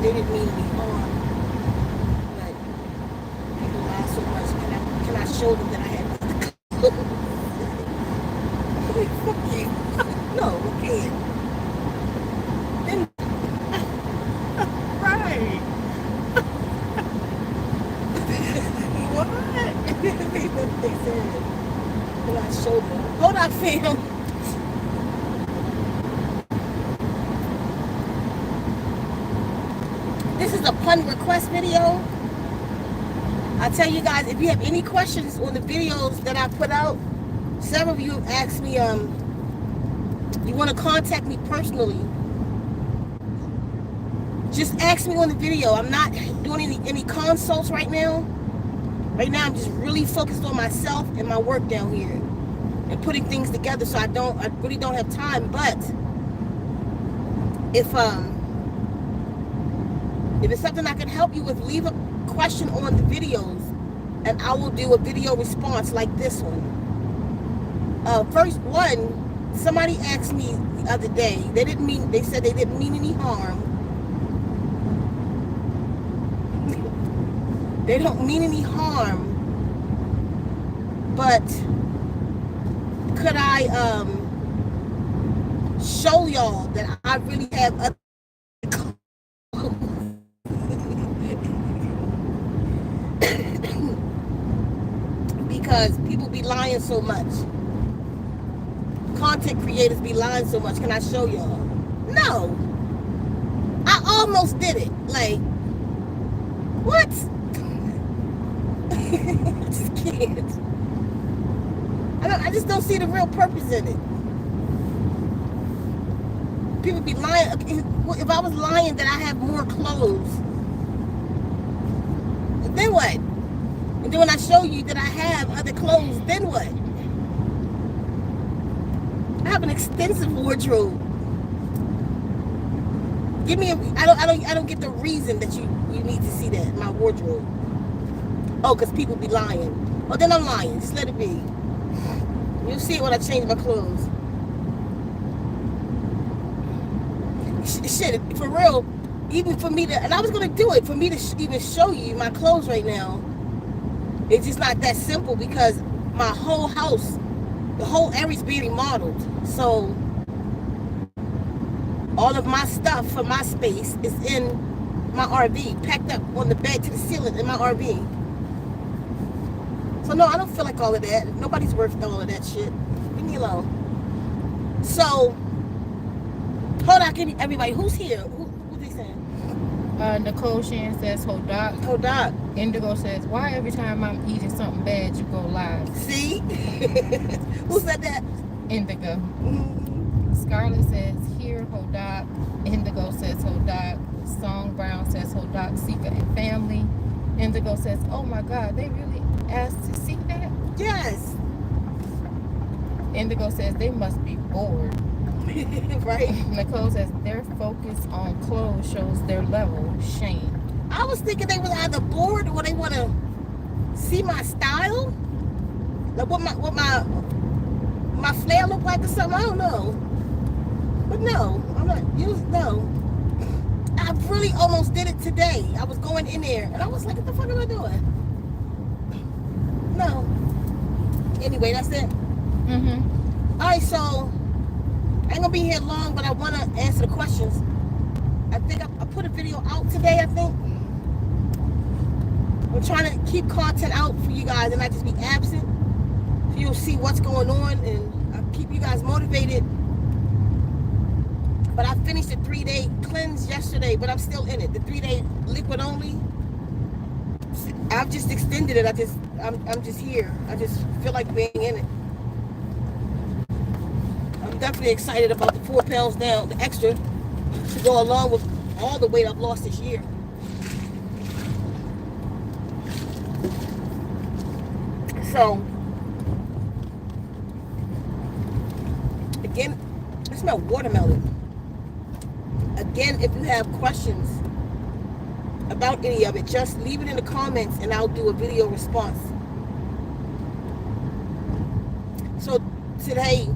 They didn't mean any harm, but people lie so much. Can I show them that I had clothes? Like, fuck you. No, we can't. Then Right. What? they said, can I show them? Hold on, fam. This is a pun request video. I tell you guys, if you have any questions on the videos that I put out, several of you have asked me, you want to contact me personally, just ask me on the video. I'm not doing any consults right now. Right now, I'm just really focused on myself and my work down here and putting things together. So I really don't have time. But if it's something I can help you with, leave a question on the videos, and I will do a video response like this one. First one, somebody asked me the other day. They said they didn't mean any harm. They don't mean any harm, but could I show y'all that I really have other because people be lying so much. Content creators be lying so much. Can I show y'all? No. I almost did it. Like, what? I just can't. I just don't see the real purpose in it. People be lying. If I was lying that I have more clothes, then what? And then when I show you that I have other clothes, then what? I have an extensive wardrobe. Give me I don't get the reason that you need to see that, my wardrobe. Oh, because people be lying. Oh, then I'm lying. Just let it be. You'll see it when I change my clothes. Shit, for real, even for me to, and I was going to do it, for me to even show you my clothes right now, it's just not that simple because my whole house, the whole area's being remodeled. So all of my stuff for my space is in my RV, packed up on the bed to the ceiling in my RV. So no, I don't feel like all of that. Nobody's worth all of that shit. Leave me alone. So, hold on, everybody, who's here? Who's they saying? Nicole Shan says, hold up. Hold up. Indigo says, why every time I'm eating something bad, you go live? See? Who said that? Indigo. Mm-hmm. Scarlett says, here, hold up. Indigo says, hold up. Song Brown says, hold up. Sika and family. Indigo says, oh my God, they really asked to see that? Yes. Indigo says, they must be bored. Right. Nicole says, their focus on clothes shows their level. Shame. I was thinking they was either bored or they want to see my style, like what my flair look like or something. I don't know, but no, I'm not. No, I really almost did it today. I was going in there and I was like, what the fuck am I doing? No. Anyway, that's it. Mm-hmm. All right, so I ain't gonna be here long, but I want to answer the questions. I think I put a video out today, I think. I'm trying to keep content out for you guys and not just be absent. So you'll see what's going on and I keep you guys motivated. But I finished the 3-day cleanse yesterday, but I'm still in it. The 3-day liquid only. I've just extended it. I'm just here. I just feel like being in it. I'm definitely excited about the 4 pounds down, the extra, to go along with all the weight I've lost this year. So, again, I smell watermelon. Again, if you have questions about any of it, just leave it in the comments and I'll do a video response. So today,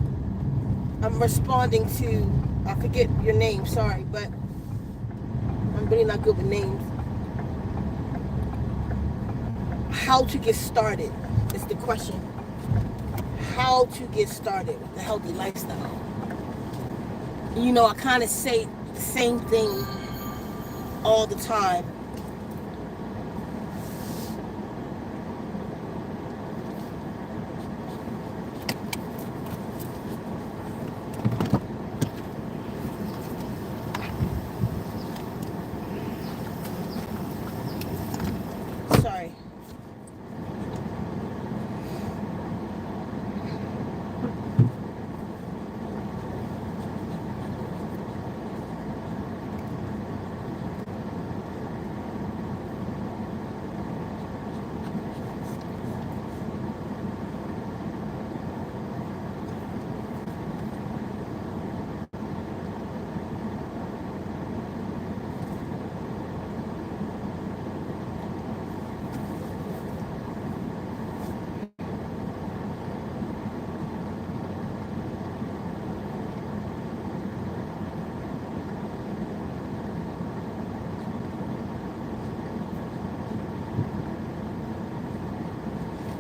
I'm responding to, I forget your name, sorry, but I'm really not good with names. How to get started is the question. How to get started with a healthy lifestyle. You know, I kind of say the same thing all the time. Sorry.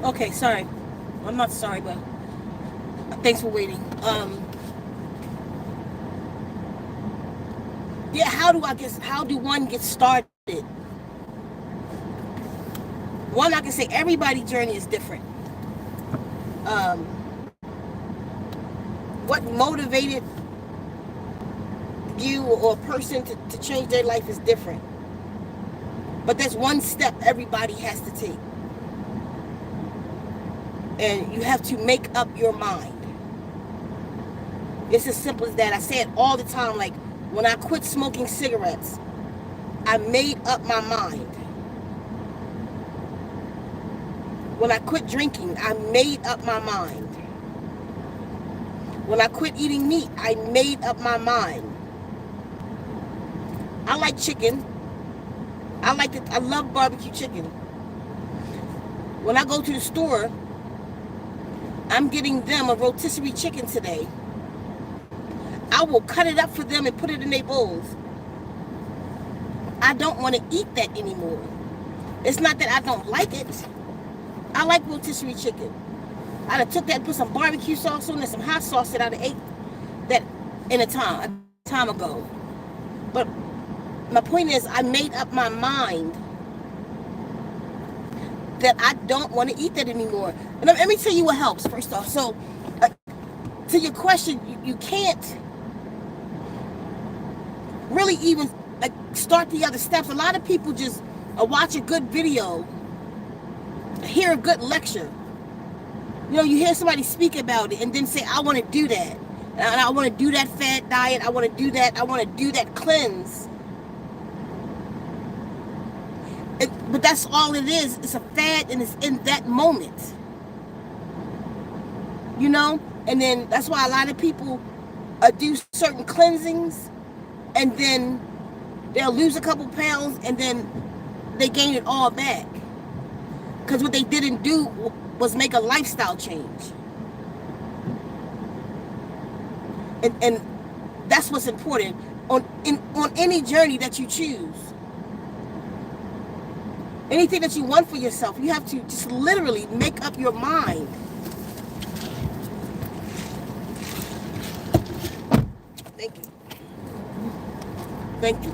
Okay, sorry. I'm not sorry, but thanks for waiting. Yeah, how do one get started? One, I can say everybody's journey is different. What motivated you or a person to change their life is different. But there's one step everybody has to take. And you have to make up your mind. It's as simple as that. I say it all the time. Like, when I quit smoking cigarettes, I made up my mind. When I quit drinking, I made up my mind. When I quit eating meat, I made up my mind. I like chicken. I love barbecue chicken. When I go to the store, I'm getting them a rotisserie chicken today. I will cut it up for them and put it in their bowls. I don't want to eat that anymore. It's not that I don't like it. I like rotisserie chicken. I'd have took that and put some barbecue sauce on and some hot sauce that I'd have ate that in a time ago. But my point is, I made up my mind that I don't want to eat that anymore. And let me tell you what helps, first off. So, to your question, you can't really even start the other steps. A lot of people just watch a good video, hear a good lecture. You know, you hear somebody speak about it and then say, I want to do that. And I want to do that fat diet. I want to do that. I want to do that cleanse. But that's all it is. It's a fad, and it's in that moment. You know? And then that's why a lot of people do certain cleansings, and then they'll lose a couple pounds, and then they gain it all back. Because what they didn't do was make a lifestyle change. And that's what's important on any journey that you choose. Anything that you want for yourself, you have to just literally make up your mind. Thank you. Thank you.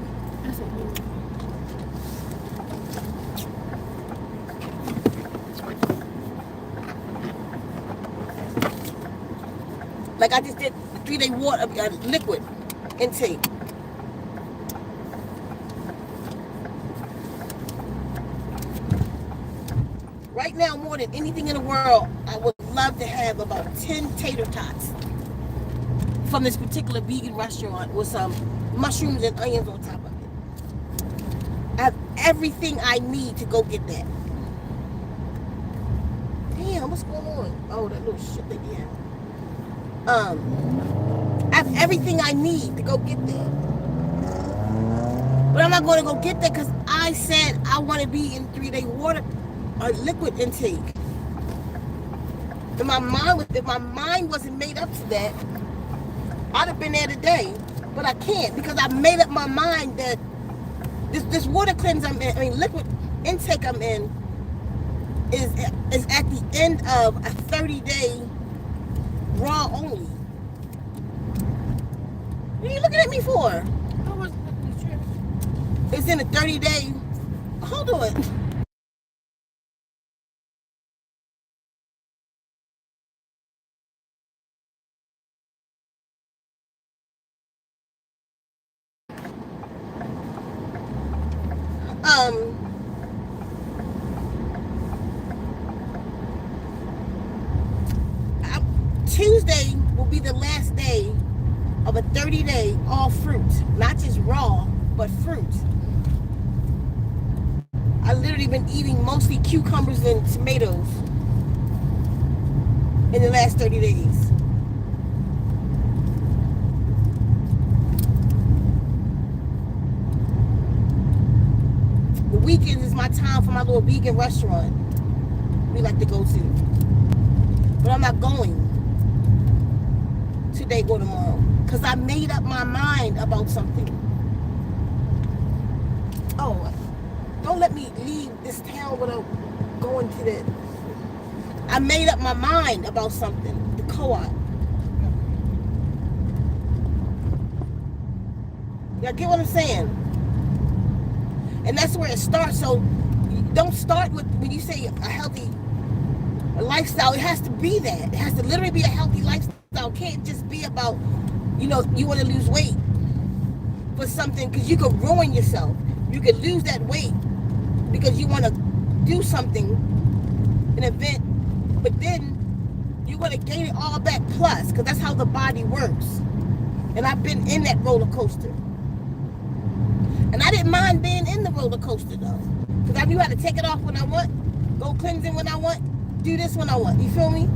Like I just did 3-day water liquid intake. Right now, more than anything in the world, I would love to have about 10 tater tots from this particular vegan restaurant with some mushrooms and onions on top of it. I have everything I need to go get that. Damn, what's going on? Oh, that little shit they have. I have everything I need to go get that. But I'm not going to go get that because I said I want to be in 3-day water or liquid intake. If my mind wasn't made up to that, I'd have been there today. But I can't, because I made up my mind that This water cleanse I'm in, I mean liquid intake I'm in is at the end of a 30-day raw only. What are you looking at me for? I was looking at you. It's in a 30-day. Hold on. Tuesday will be the last day of a 30-day all fruit, not just raw, but fruit. I literally been eating mostly cucumbers and tomatoes in the last 30 days. The weekends is my time for my little vegan restaurant we like to go to. But I'm not going today or tomorrow because I made up my mind about something. Oh, don't let me leave this town without going to the... I made up my mind about something. The co-op. Y'all get what I'm saying? And that's where it starts. So don't start with, when you say a healthy lifestyle, it has to be that. It has to literally be a healthy lifestyle. It can't just be about, you want to lose weight for something, because you could ruin yourself. You could lose that weight because you want to do something, an event, but then you're going to gain it all back plus, because that's how the body works. And I've been in that roller coaster. And I didn't mind being in the roller coaster though, because I knew how to take it off when I want, go cleansing when I want, do this when I want. You feel me?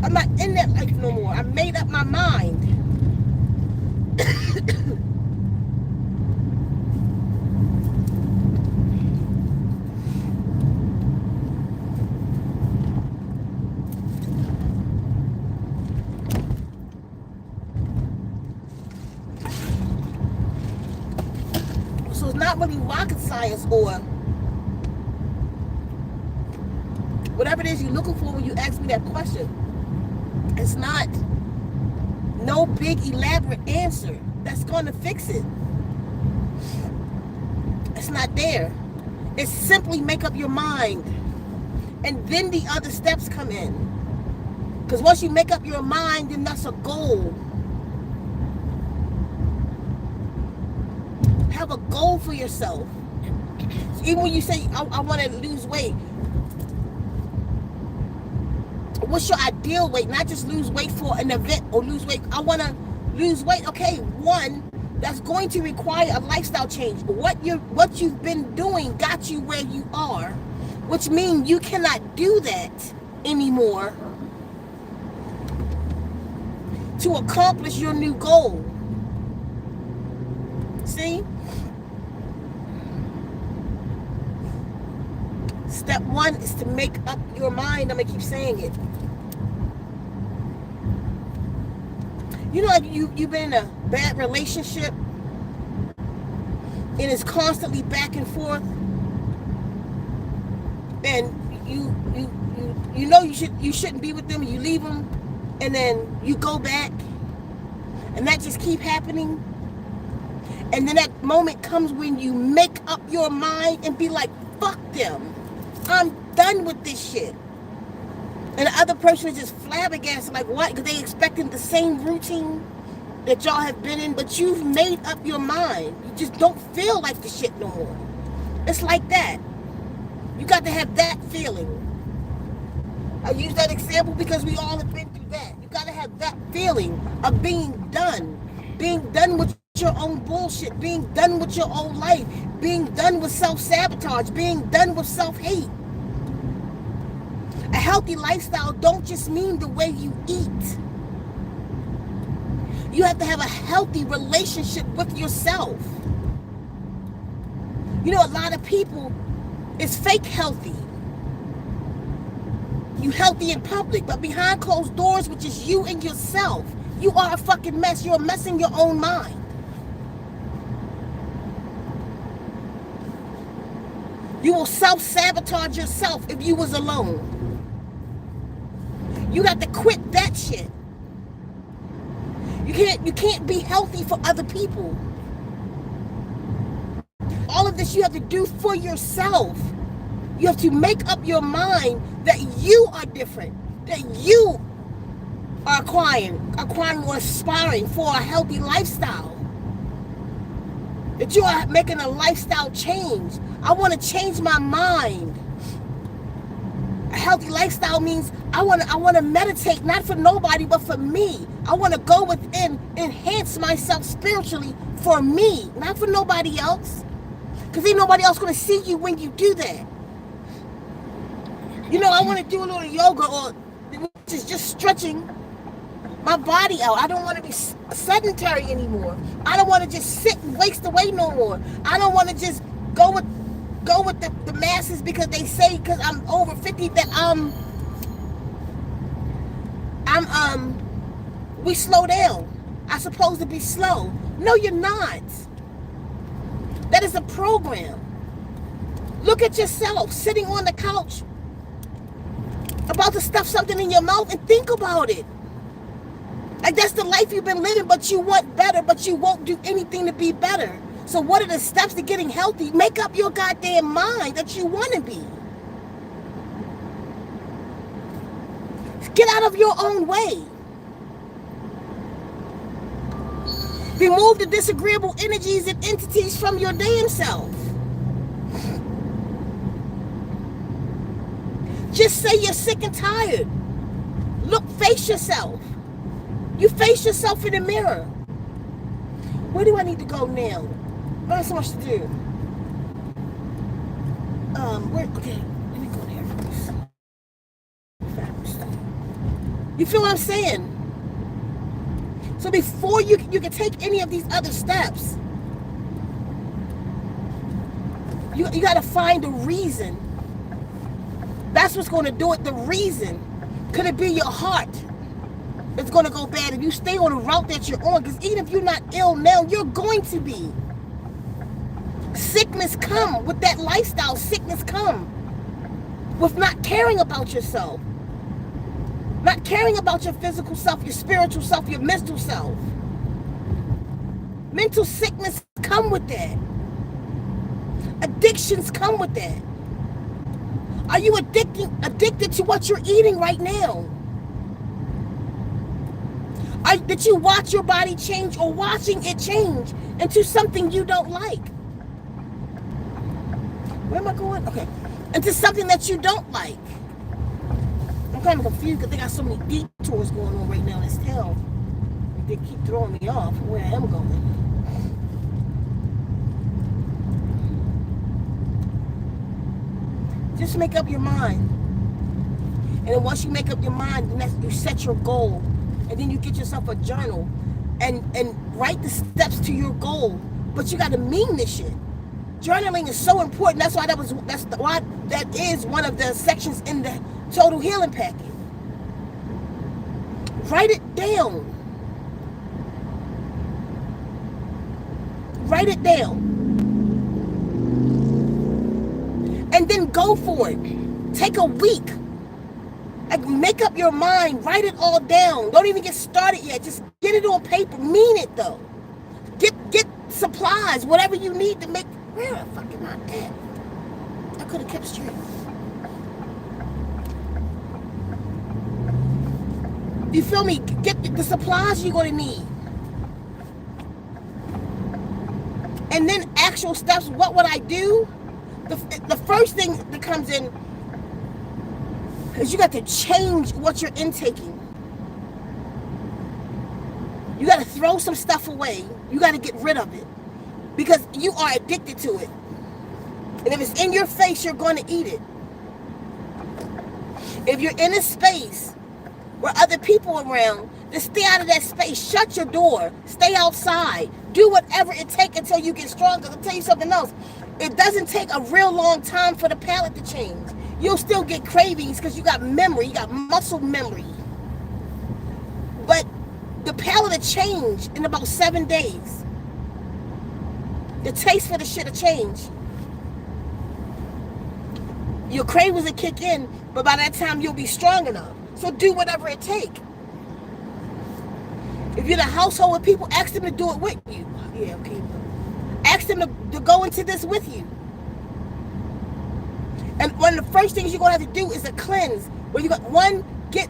I'm not in that life no more. I made up my mind. So it's not really rocket science or whatever it is you're looking for when you ask me that question. It's not no big elaborate answer that's going to fix it. It's not there. It's simply make up your mind, and then the other steps come in. Because once you make up your mind, then that's a goal. Have a goal for yourself. So even when you say, I want to lose weight, what's your ideal weight? Not just lose weight for an event or lose weight. I want to lose weight. Okay, one, that's going to require a lifestyle change. What you've been doing got you where you are, which means you cannot do that anymore to accomplish your new goal. See? Step one is to make up your mind. I'm going to keep saying it. Like you've been in a bad relationship and it's constantly back and forth, and you shouldn't be with them, and you leave them, and then you go back, and that just keep happening. And then that moment comes when you make up your mind and be like, fuck them. I'm done with this shit. And the other person is just flabbergasted, like what? Because they expecting the same routine that y'all have been in, but you've made up your mind. You just don't feel like the shit no more. It's like that. You got to have that feeling. I use that example because we all have been through that. You got to have that feeling of being done with your own bullshit, being done with your own life, being done with self-sabotage, being done with self-hate. A healthy lifestyle don't just mean the way you eat. You have to have a healthy relationship with yourself. A lot of people is fake healthy. You healthy in public, but behind closed doors, which is you and yourself, you are a fucking mess. You're a mess in your own mind. You will self-sabotage yourself if you was alone. You got to quit that shit. You can't be healthy for other people. All of this you have to do for yourself. You have to make up your mind that you are different, that you are acquiring or aspiring for a healthy lifestyle, that you are making a lifestyle change. I want to change my mind. A healthy lifestyle means I want to meditate, not for nobody, but for me. I want to go within, enhance myself spiritually for me, not for nobody else. Because ain't nobody else going to see you when you do that. You know, I want to do a little yoga, or which is just stretching my body out. I don't want to be sedentary anymore. I don't want to just sit and waste away no more. I don't want to just go with the masses because they say because I'm over 50 that we slow down. I'm supposed to be slow. No, you're not. That is a program. Look at yourself sitting on the couch about to stuff something in your mouth and think about it. Like that's the life you've been living, but you want better, but you won't do anything to be better. So what are the steps to getting healthy? Make up your goddamn mind that you want to be. Get out of your own way. Remove the disagreeable energies and entities from your damn self. Just say you're sick and tired. Look, face yourself. You face yourself in the mirror. Where do I need to go now? I have so much to do. Okay, let me go there first. You feel what I'm saying? So before you can take any of these other steps, you got to find a reason. That's what's going to do it. The reason. Could it be your heart? It's going to go bad if you stay on the route that you're on. Because even if you're not ill now, you're going to be. Sickness come with that lifestyle. Sickness come with not caring about yourself. Not caring about your physical self, your spiritual self, your mental self. Mental sickness come with that. Addictions come with that. Are you addicted to what you're eating right now? Did you watch your body change or watching it change into something you don't like? Where am I going? Okay. Into something that you don't like. I'm kind of confused because they got so many detours going on right now in this town. They keep throwing me off where I am going. Just make up your mind. And then once you make up your mind, you set your goal. And then you get yourself a journal and write the steps to your goal. But you got to mean this shit. Journaling is so important. That's why that is one of the sections in the Total Healing Packet. Write it down. Write it down. And then go for it. Take a week. Like, make up your mind. Write it all down. Don't even get started yet. Just get it on paper. Mean it though. Get supplies, whatever you need to make. Where the fuck am I at? I could have kept straight. You feel me? Get the supplies you're going to need. And then actual steps. What would I do? The first thing that comes in is you got to change what you're intaking. You got to throw some stuff away. You got to get rid of it. Because you are addicted to it. And if it's in your face, you're going to eat it. If you're in a space where other people are around, just stay out of that space. Shut your door. Stay outside. Do whatever it takes until you get stronger. I'll tell you something else. It doesn't take a real long time for the palate to change. You'll still get cravings because you got memory. You got muscle memory. But the palate will change in about 7 days. The taste for the shit will change. Your cravings will kick in, but by that time you'll be strong enough. So do whatever it takes. If you're in a household with people, ask them to do it with you. Yeah, okay. Ask them to go into this with you. And one of the first things you're going to have to do is a cleanse. Where you got one, get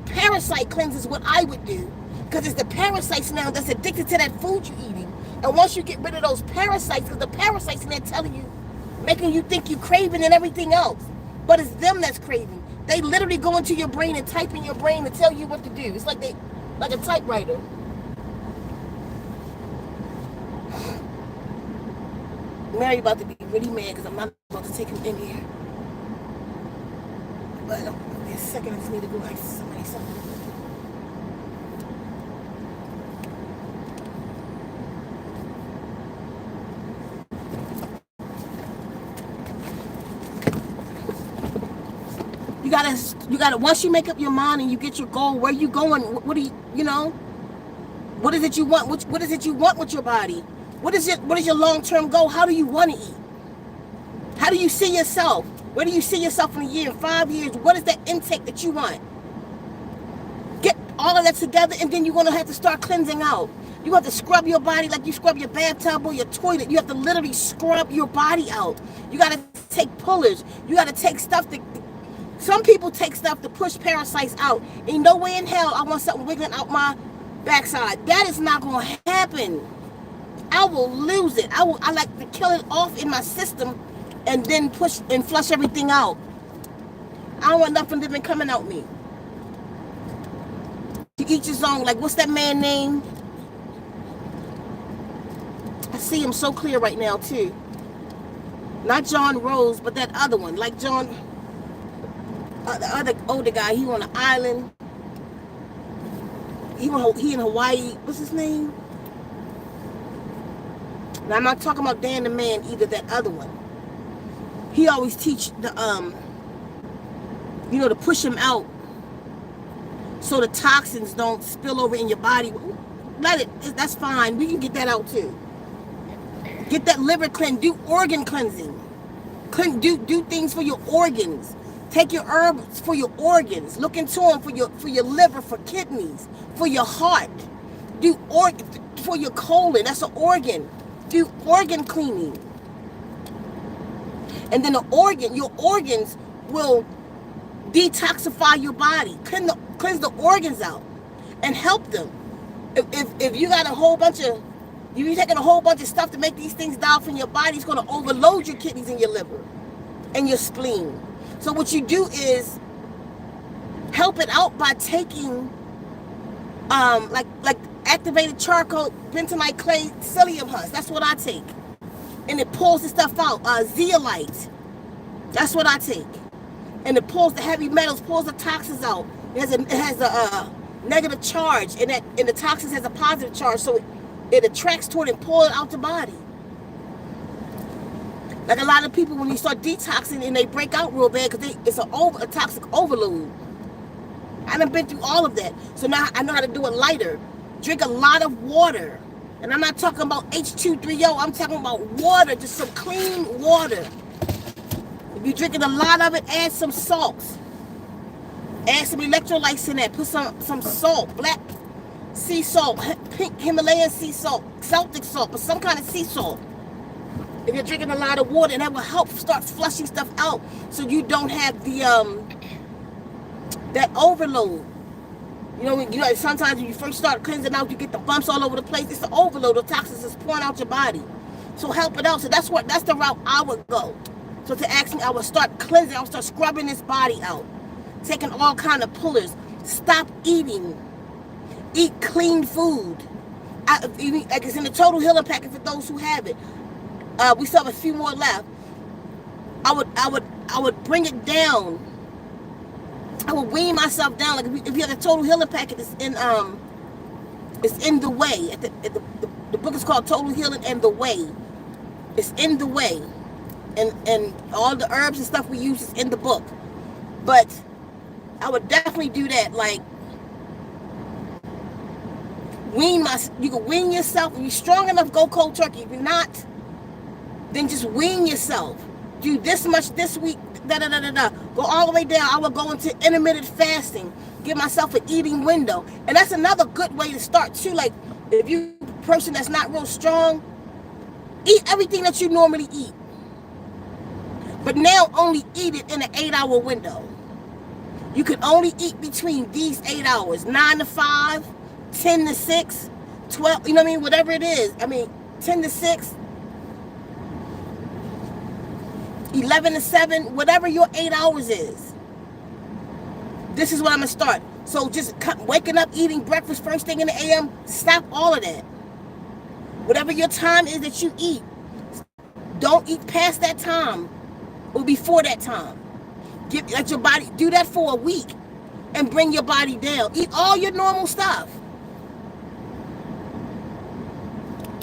parasite cleanse is what I would do. Because it's the parasites now that's addicted to that food you're eating. And once you get rid of those parasites, because the parasites in there telling you, making you think you're craving and everything else. But it's them that's craving. They literally go into your brain and type in your brain to tell you what to do. It's like a typewriter. Mary about to be really mad because I'm not about to take him in here. But give me a second, I just need to go ask somebody something. You gotta once you make up your mind and you get your goal, where you going, what do you know? What is it you want? What is it you want with your body? What is your long-term goal? How do you want to eat? How do you see yourself? Where do you see yourself in a year, in 5 years? What is that intake that you want? Get all of that together, and then you're going to have to start cleansing out. You have to scrub your body like you scrub your bathtub or your toilet. You have to literally scrub your body out. You got to take pullers. You got to take stuff that... Some people take stuff to push parasites out. Ain't no way in hell I want something wiggling out my backside. That is not going to happen. I will lose it. I like to kill it off in my system and then push and flush everything out. I don't want nothing living coming out me. To each his own. Like, what's that man name? I see him so clear right now too. Not John Rose, but that other one. Like John, the other older guy. He on an island. He in Hawaii. What's his name? Now I'm not talking about Dan the Man either. That other one. He always teach the to push him out so the toxins don't spill over in your body. Let it. That's fine. We can get that out too. Get that liver cleanse. Do organ cleansing. Do things for your organs. Take your herbs for your organs. Look into them for your liver, for kidneys, for your heart. Do organ for your colon. That's an organ. Do organ cleaning. And then your organs will detoxify your body. Cleanse the organs out and help them. If you got a whole bunch of, you're taking a whole bunch of stuff to make these things down from your body, it's going to overload your kidneys and your liver and your spleen. So what you do is help it out by taking like activated charcoal, bentonite clay, psyllium husk. That's what I take. And it pulls the stuff out. Zeolite. That's what I take. And it pulls the heavy metals, pulls the toxins out. It has a negative charge, and the toxins has a positive charge, so it attracts toward it and pulls it out the body. Like a lot of people, when you start detoxing and they break out real bad because it's a toxic overload. I done been through all of that. So now I know how to do it lighter. Drink a lot of water. And I'm not talking about H230. I'm talking about water, just some clean water. If you're drinking a lot of it, add some salts. Add some electrolytes in there. Put some salt, black sea salt, pink Himalayan sea salt, Celtic salt, or some kind of sea salt. If you're drinking a lot of water, and that will help start flushing stuff out so you don't have the that overload. You know, sometimes when you first start cleansing out, you get the bumps all over the place. It's the overload of toxins that's pouring out your body. So help it out. So that's the route I would go. So to ask me, I would start cleansing. I would start scrubbing this body out, taking all kind of pullers. Stop eating. Eat clean food. Like it's in the Total Healing packet for those who have it. We still have a few more left. I would bring it down. I would wean myself down. Like if you have a Total Healing packet, it's in the way. The book is called Total Healing and the Way. It's in the way, and all the herbs and stuff we use is in the book. But I would definitely do that. Like you can wean yourself. If you're strong enough, go cold turkey. If you're not, then just wean yourself. do this much this week, da da da da da. Go all the way down. I will go into intermittent fasting. Give myself an eating window. And that's another good way to start too. Like if you a person that's not real strong, eat everything that you normally eat. But now only eat it in an 8-hour window. You can only eat between these 8 hours. 9 to 5, 10 to 6, 12, you know what I mean? Whatever it is. I mean, 10 to 6, 11 to 7, whatever your 8 hours is. This is what I'm going to start. So just waking up, eating breakfast first thing in the AM, stop all of that. Whatever your time is that you eat, don't eat past that time or before that time. Let your body do that for a week and bring your body down. Eat all your normal stuff.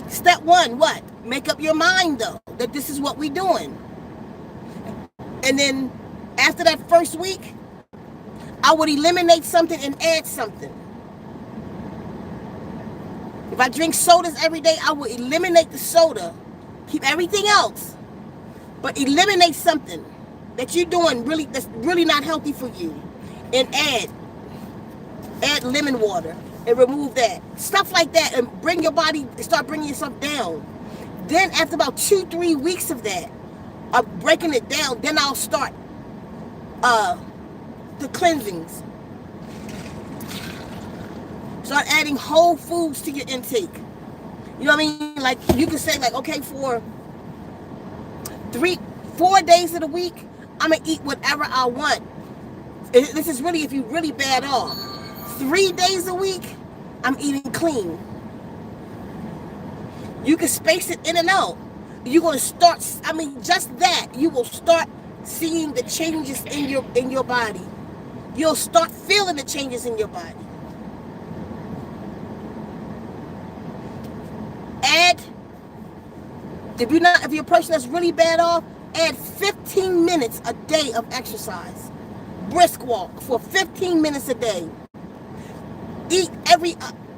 Step one, what? Make up your mind though, that this is what we're doing. And then after that first week, I would eliminate something and add something. If I drink sodas every day, I would eliminate the soda. Keep everything else. But eliminate something that you're doing that's really not healthy for you. And add lemon water and remove that. Stuff like that, and bring your body, start bringing yourself down. Then after about 2-3 weeks of that, of breaking it down, then I'll start the cleansings. Start adding whole foods to your intake. You know what I mean? Like you can say like, okay, for 3-4 days of the week, I'm gonna eat whatever I want. This is really if you're really bad off. 3 days a week, I'm eating clean. You can space it in and out. You're gonna start, I mean, just that, you will start seeing the changes in your body. You'll start feeling the changes in your body. Add, if you're a person that's really bad off, add 15 minutes a day of exercise. Brisk walk for 15 minutes a day. Eat every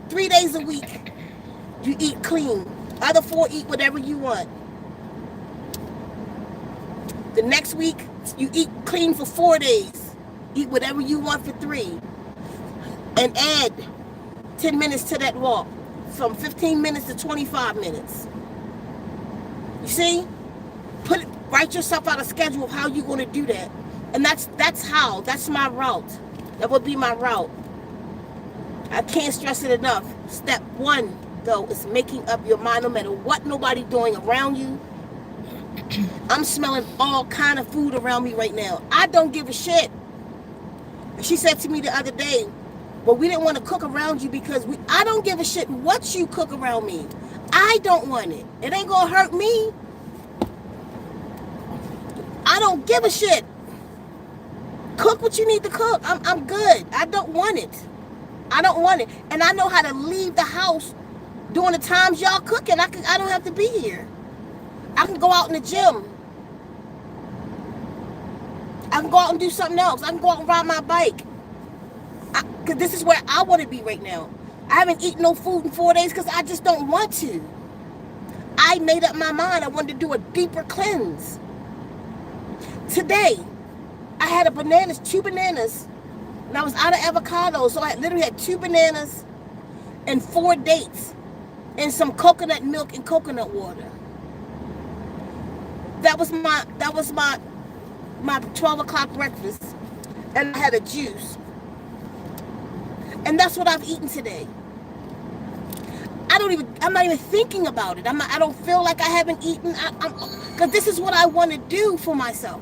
3 days a week. You eat clean. Other 4, eat whatever you want. The next week, you eat clean for 4 days. Eat whatever you want for 3. And add 10 minutes to that walk. From 15 minutes to 25 minutes. You see? Write yourself out a schedule of how you're going to do that. And that's my route. That would be my route. I can't stress it enough. Step 1, though, is making up your mind no matter what nobody doing around you. I'm smelling all kind of food around me right now. I don't give a shit. She said to me the other day, well, we didn't want to cook around you because I don't give a shit what you cook around me. I don't want it. It ain't going to hurt me. I don't give a shit. Cook what you need to cook. I'm good. I don't want it. I don't want it. And I know how to leave the house during the times y'all cooking. I don't have to be here. I can go out in the gym. I can go out and do something else. I can go out and ride my bike. Because this is where I want to be right now. I haven't eaten no food in 4 days because I just don't want to. I made up my mind. I wanted to do a deeper cleanse. Today, I had 2 bananas, and I was out of avocado, so I literally had 2 bananas and 4 dates and some coconut milk and coconut water. That was my 12 o'clock breakfast, and I had a juice. And that's what I've eaten today. I'm not even thinking about it. I don't feel like I haven't eaten, because this is what I want to do for myself.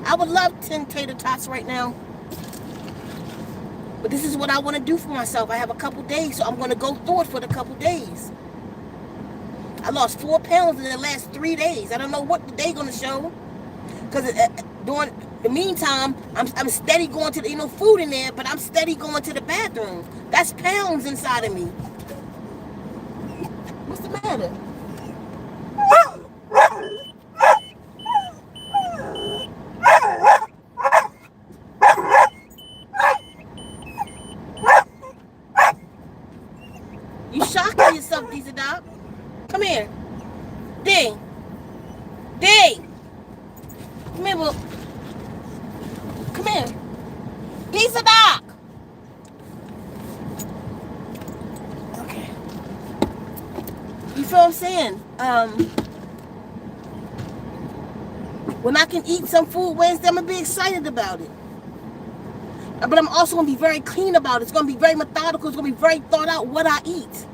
I would love 10 tater tots right now. But this is what I want to do for myself. I have a couple days, so I'm going to go through it for the couple days. I lost 4 pounds in the last 3 days. I don't know what the day going to show. Because during the meantime, I'm steady going to the, food in there, but I'm steady going to the bathroom. That's pounds inside of me. What's the matter? You shocking yourself, Dizzy Dog. Come here. D. D. Come here, boo. Come here. Pizza dog. Okay. You feel what I'm saying? When I can eat some food Wednesday, I'm gonna be excited about it. But I'm also gonna be very clean about it. It's gonna be very methodical. It's gonna be very thought out what I eat,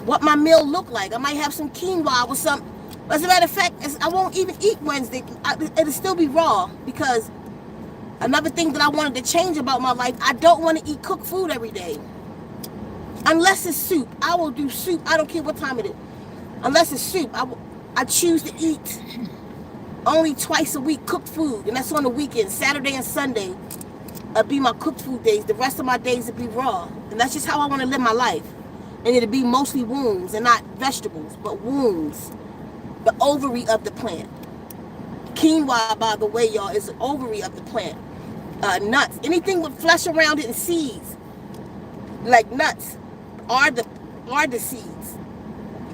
what my meal look like. I might have some quinoa with some. As a matter of fact, I won't even eat Wednesday. It'll still be raw, because another thing that I wanted to change about my life, I don't want to eat cooked food every day. Unless it's soup. I will do soup. I don't care what time it is. Unless it's soup, I choose to eat only twice a week cooked food, and that's on the weekend. Saturday and Sunday be my cooked food days. The rest of my days will be raw, and that's just how I want to live my life. And it'll be mostly wounds and not vegetables, but wounds. The ovary of the plant. Quinoa, by the way, y'all, is the ovary of the plant. Nuts, anything with flesh around it and seeds, like nuts, are the seeds,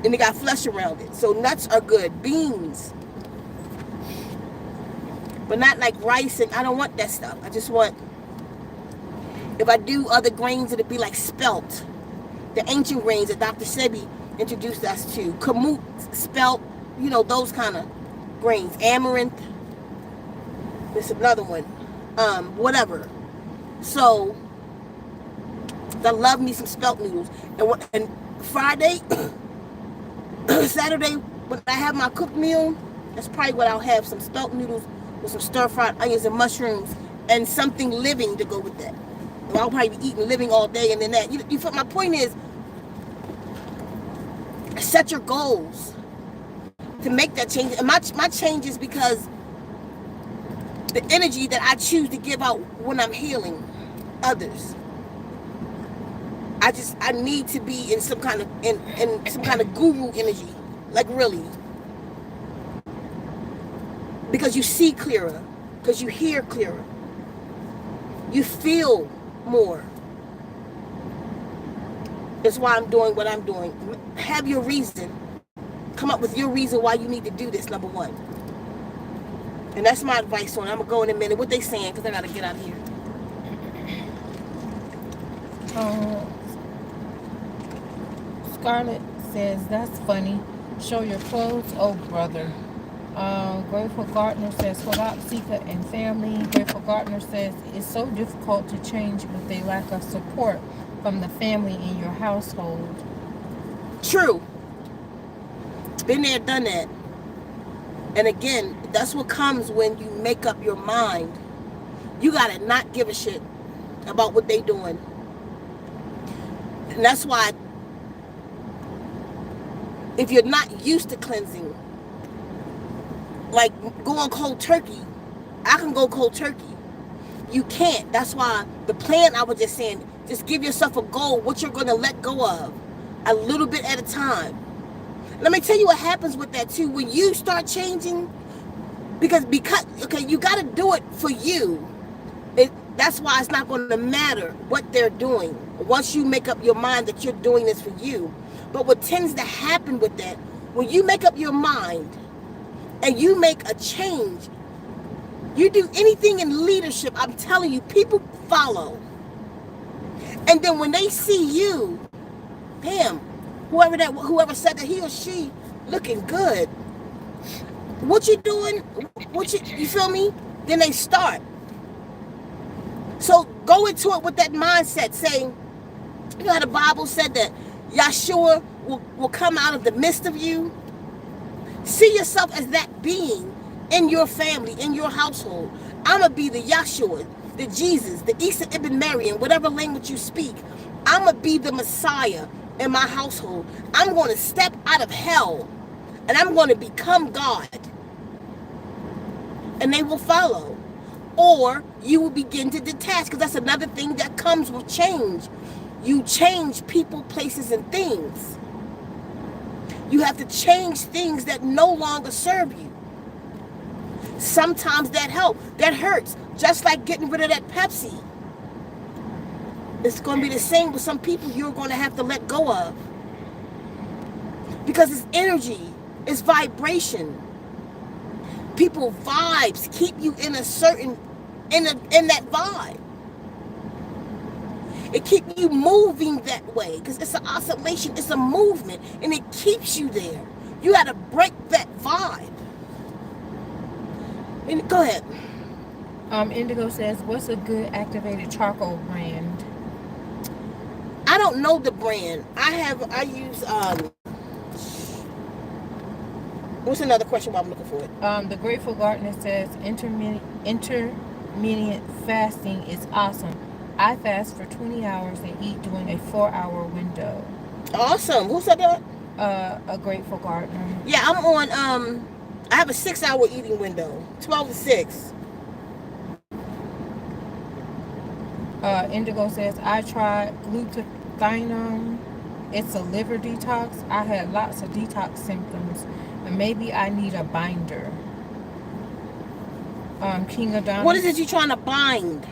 and they got flesh around it. So nuts are good. Beans, but not like rice, and I don't want that stuff. I just want, if I do other grains, it'll be like spelt, the ancient grains that Dr. Sebi introduced us to. Kamut, spelt, you know, those kind of grains. Amaranth, there's another one, whatever. So I love me some spelt noodles. And Friday, Saturday, when I have my cooked meal, that's probably what I'll have, some spelt noodles with some stir-fried onions and mushrooms and something living to go with that. I'll probably be eating living all day, and then that. You feel, my point is, set your goals to make that change. And my change is because the energy that I choose to give out when I'm healing others. I need to be in some kind of in some kind of guru energy, like really, because you see clearer, because you hear clearer, you feel more. That's why I'm doing what I'm doing. Have your reason. Come up with your reason why you need to do this, number one. And that's my advice on it. I'm going to go in a minute. What they saying, because I got to get out of here. Scarlett says, that's funny. Show your clothes, oh brother. Grateful Gardner says, Hodop, Sika, and family. Grateful Gardner says, it's so difficult to change with a lack of support from the family in your household. True. Been there, done that. And again, that's what comes when you make up your mind. You gotta not give a shit about what they doing. And that's why, if you're not used to cleansing, like going cold turkey, I can go cold turkey. You can't. That's why the plan, I was just saying, just give yourself a goal, what you're going to let go of, a little bit at a time. Let me tell you what happens with that too. When you start changing, because okay, you got to do it for you. That's why it's not going to matter what they're doing once you make up your mind that you're doing this for you. But what tends to happen with that, when you make up your mind and you make a change, you do anything in leadership, I'm telling you, people follow. And then when they see you, damn, whoever said that, he or she looking good. What you doing? You feel me? Then they start. So go into it with that mindset, saying, you know how the Bible said that Yahshua will come out of the midst of you? See yourself as that being in your family, in your household. I'm going to be the Yahshua, the Jesus, the Isa Ibn Maryam, whatever language you speak. I'm going to be the Messiah in my household. I'm going to step out of hell and I'm going to become God. And they will follow. Or you will begin to detach, because that's another thing that comes with change. You change people, places, and things. You have to change things that no longer serve you. Sometimes that hurts. Just like getting rid of that Pepsi. It's going to be the same with some people you're going to have to let go of. Because it's energy. It's vibration. People vibes keep you in a certain, in that vibe. It keeps you moving that way because it's an oscillation, it's a movement, and it keeps you there. You got to break that vibe. And go ahead. Indigo says, what's a good activated charcoal brand? I don't know the brand. I use what's another question while I'm looking for it? The Grateful Gardener says intermittent fasting is awesome. I fast for 20 hours and eat during a 4-hour window. Awesome. Who said that? A Grateful Gardener. Yeah, I'm on I have a 6-hour eating window. 12 to 6. Indigo says, I tried glutathione. It's a liver detox. I had lots of detox symptoms. And maybe I need a binder. King Adonis. What is it you're trying to bind?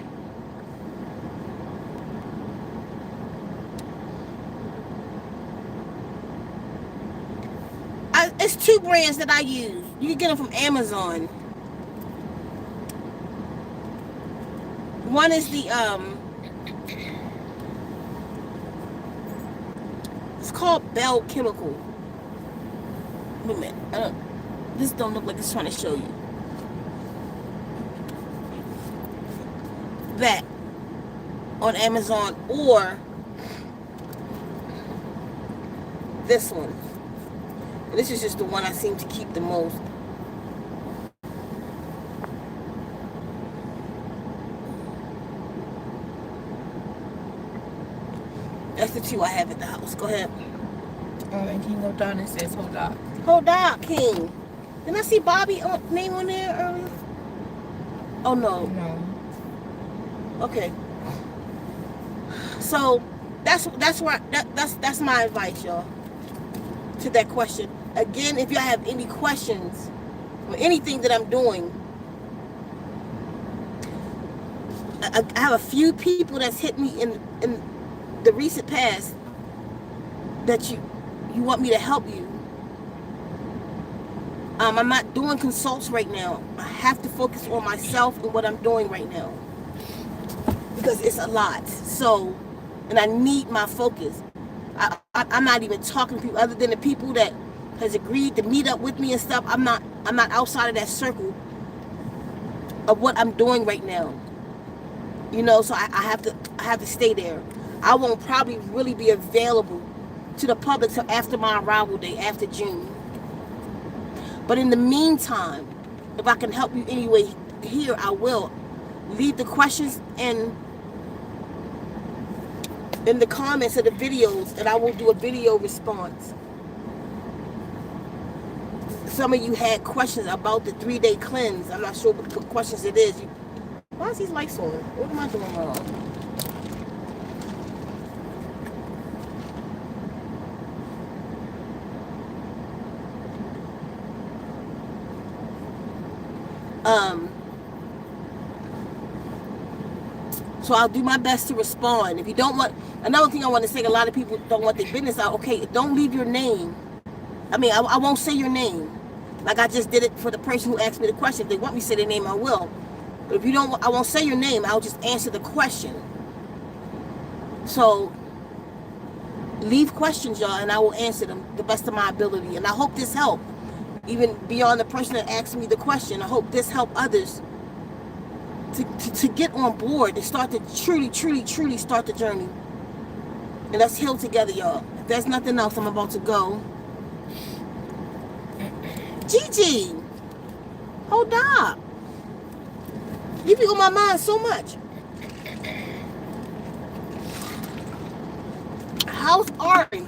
It's 2 brands that I use. You can get them from Amazon. One is the it's called Bell Chemical. Wait a minute. This don't look like it's trying to show you. That on Amazon, or this one. And this is just the one I seem to keep the most. That's the 2 I have at the house. Go ahead. And King Adonis says, hold up. Hold up, King. Didn't I see Bobby name on there earlier? Oh no. No. Okay. So that's my advice, y'all, to that question. Again, if y'all have any questions or anything that I'm doing, I have a few people that's hit me in the recent past that you want me to help you. I'm not doing consults right now. I have to focus on myself and what I'm doing right now because it's a lot. So, and I need my focus. I'm not even talking to people other than the people that has agreed to meet up with me and stuff. I'm not outside of that circle of what I'm doing right now. You know, so I have to stay there. I won't probably really be available to the public till after my arrival day, after June. But in the meantime, if I can help you anyway here, I will. Leave the questions in the comments of the videos, and I will do a video response. Some of you had questions about the 3-day cleanse. I'm not sure what questions it is. Why is these lights on? What am I doing wrong? So I'll do my best to respond. If you don't want, another thing I want to say, a lot of people don't want their business out. Okay, don't leave your name. I mean, I won't say your name. Like I just did it for the person who asked me the question. If they want me to say their name, I will. But if you don't, I won't say your name. I'll just answer the question. So leave questions, y'all, and I will answer them the best of my ability. And I hope this helped. Even beyond the person that asked me the question, I hope this helped others to get on board and start to truly start the journey. And let's heal together, y'all. If there's nothing else, I'm about to go. Gigi, hold up. You be on my mind so much. How's Ari?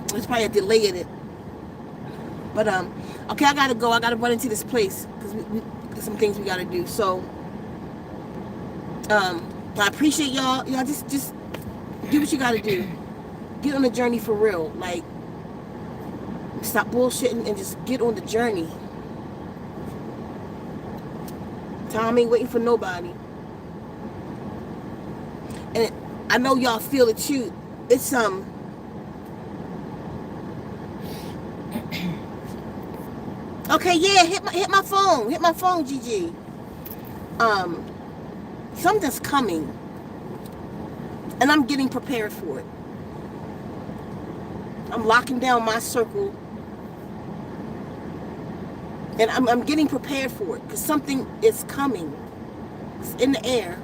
There's probably a delay in it. But, okay, I gotta go. I gotta run into this place because we some things we gotta do. So, I appreciate y'all. Y'all just do what you gotta do. Get on the journey for real. Like, stop bullshitting and just get on the journey. Time ain't waiting for nobody. And I know y'all feel it too. It's okay, yeah, hit my phone. Hit my phone, Gigi. Something's coming. And I'm getting prepared for it. I'm locking down my circle. And I'm getting prepared for it. Because something is coming. It's in the air.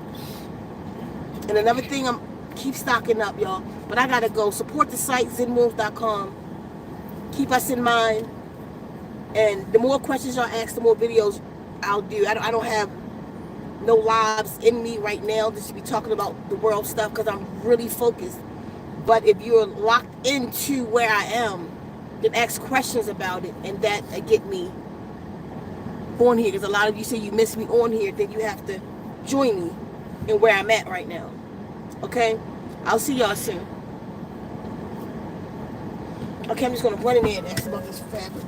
And another thing, keep stocking up, y'all. But I gotta go. Support the site, zenwolf.com. Keep us in mind. And the more questions y'all ask, the more videos I'll do. I don't have no lives in me right now just to be talking about the world stuff because I'm really focused. But if you're locked into where I am, then ask questions about it, and that get me on here. Because a lot of you say you miss me on here, then you have to join me in where I'm at right now. Okay? I'll see y'all soon. Okay, I'm just going to run in there and ask about this fabric.